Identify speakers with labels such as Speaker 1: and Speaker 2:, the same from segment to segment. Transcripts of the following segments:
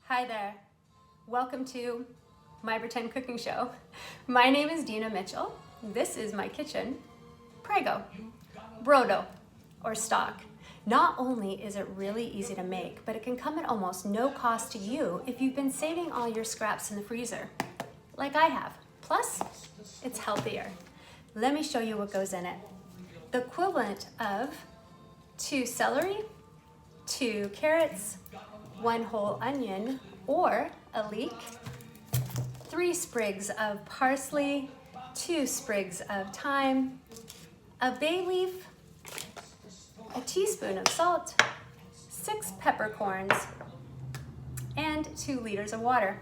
Speaker 1: Hi there. Welcome to my pretend cooking show. My name is Dina Mitchell. This is my kitchen. Prego, Brodo, or stock. Not only is it really easy to make, but it can come at almost no cost to you if you've been saving all your scraps in the freezer, like I have. Plus, it's healthier. Let me show you what goes in it. The equivalent of 2 celery, 2 carrots, 1 whole onion or a leek, 3 sprigs of parsley, 2 sprigs of thyme, a bay leaf, a teaspoon of salt, 6 peppercorns, and 2 liters of water.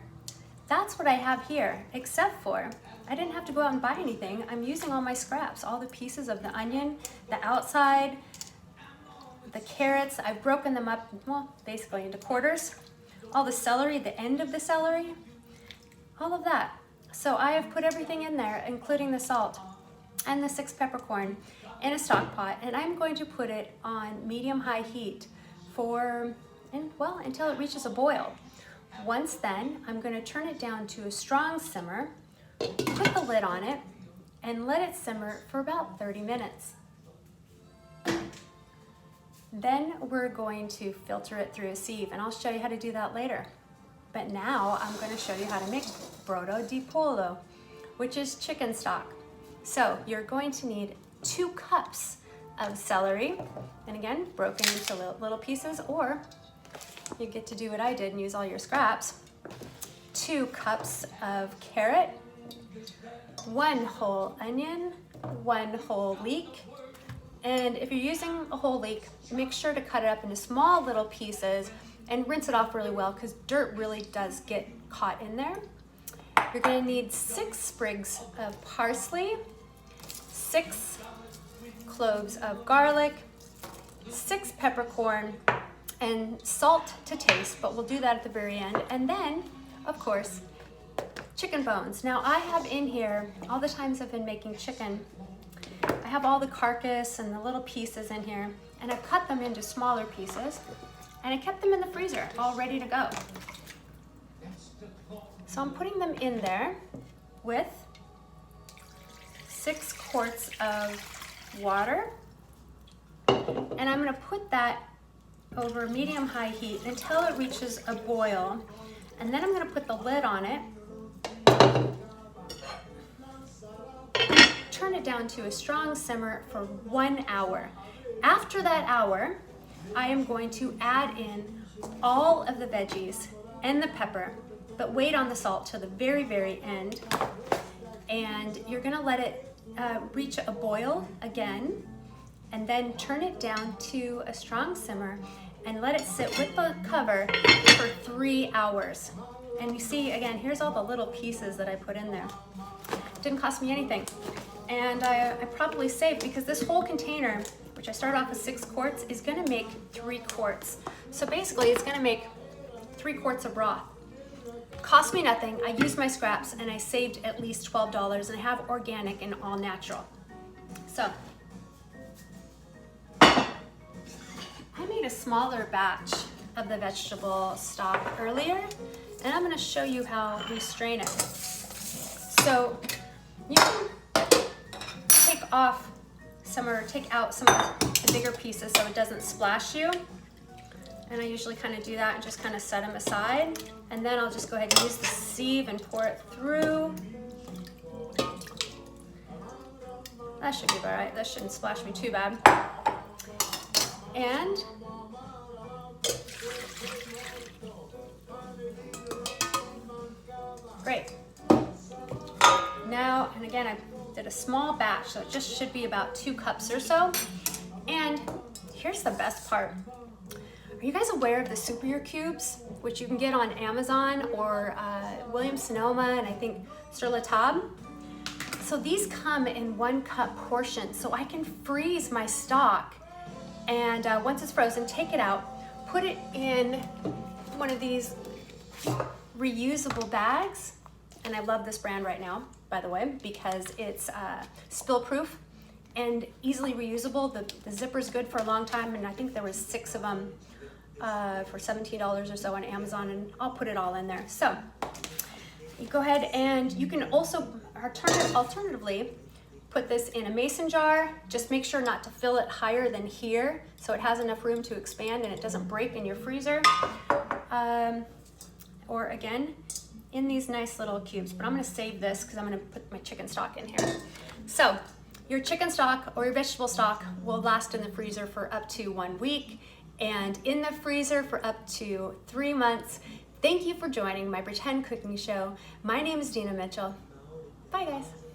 Speaker 1: That's what I have here, except for I didn't have to go out and buy anything. I'm using all my scraps, all the pieces of the onion, the outside, the carrots. I've broken them up, well, basically into quarters. All the celery, the end of the celery, all of that. So I have put everything in there, including the salt and the 6 peppercorn in a stock pot, and I'm going to put it on medium-high heat until it reaches a boil. Once then, I'm going to turn it down to a strong simmer, put the lid on it, and let it simmer for about 30 minutes. Then we're going to filter it through a sieve, and I'll show you how to do that later. But now I'm going to show you how to make Brodo di Pollo, which is chicken stock. So you're going to need 2 cups of celery, and again, broken into little pieces, or you get to do what I did and use all your scraps. 2 cups of carrot, 1 whole onion, 1 whole leek, and if you're using a whole leek, make sure to cut it up into small little pieces and rinse it off really well because dirt really does get caught in there. You're going to need 6 sprigs of parsley, 6 cloves of garlic, 6 peppercorn, and salt to taste, but we'll do that at the very end. And then, of course, chicken bones. Now I have in here, all the times I've been making chicken, I have all the carcass and the little pieces in here, and I've cut them into smaller pieces, and I kept them in the freezer, all ready to go. So I'm putting them in there with 6 quarts of water, and I'm gonna put that over medium-high heat until it reaches a boil, and then I'm gonna put the lid on it, turn it down to a strong simmer for 1 hour. After that hour, I am going to add in all of the veggies and the pepper, but wait on the salt till the very, very end. And you're gonna let it reach a boil again, and then turn it down to a strong simmer and let it sit with the cover for 3 hours. And you see, again, here's all the little pieces that I put in there. Didn't cost me anything. And I probably saved, because this whole container, which I started off with 6 quarts, is gonna make 3 quarts. So basically it's gonna make 3 quarts of broth. Cost me nothing. I used my scraps and I saved at least $12, and I have organic and all natural. So I made a smaller batch of the vegetable stock earlier, and I'm gonna show you how we strain it. So you can take out some of the bigger pieces so it doesn't splash you. And I usually kind of do that and just kind of set them aside. And then I'll just go ahead and use the sieve and pour it through. That should be all right. That shouldn't splash me too bad. And great. Now, and again, I did a small batch, so it just should be about 2 cups or so. And here's the best part. Are you guys aware of the Super cubes, which you can get on Amazon or Williams-Sonoma and I think Sur La Table? So these come in 1 cup portions, so I can freeze my stock, and once it's frozen, take it out, put it in one of these reusable bags. And I love this brand right now, by the way, because it's spill proof and easily reusable. The zipper's good for a long time, and I think there was 6 of them for $17 or so on Amazon, and I'll put it all in there. So you go ahead and you can also alternatively put this in a mason jar. Just make sure not to fill it higher than here so it has enough room to expand and it doesn't break in your freezer. Or again, in these nice little cubes, but I'm gonna save this because I'm gonna put my chicken stock in here. So your chicken stock or your vegetable stock will last in the freezer for up to 1 week and in the freezer for up to 3 months. Thank you for joining my pretend cooking show. My name is Dina Mitchell. Bye guys.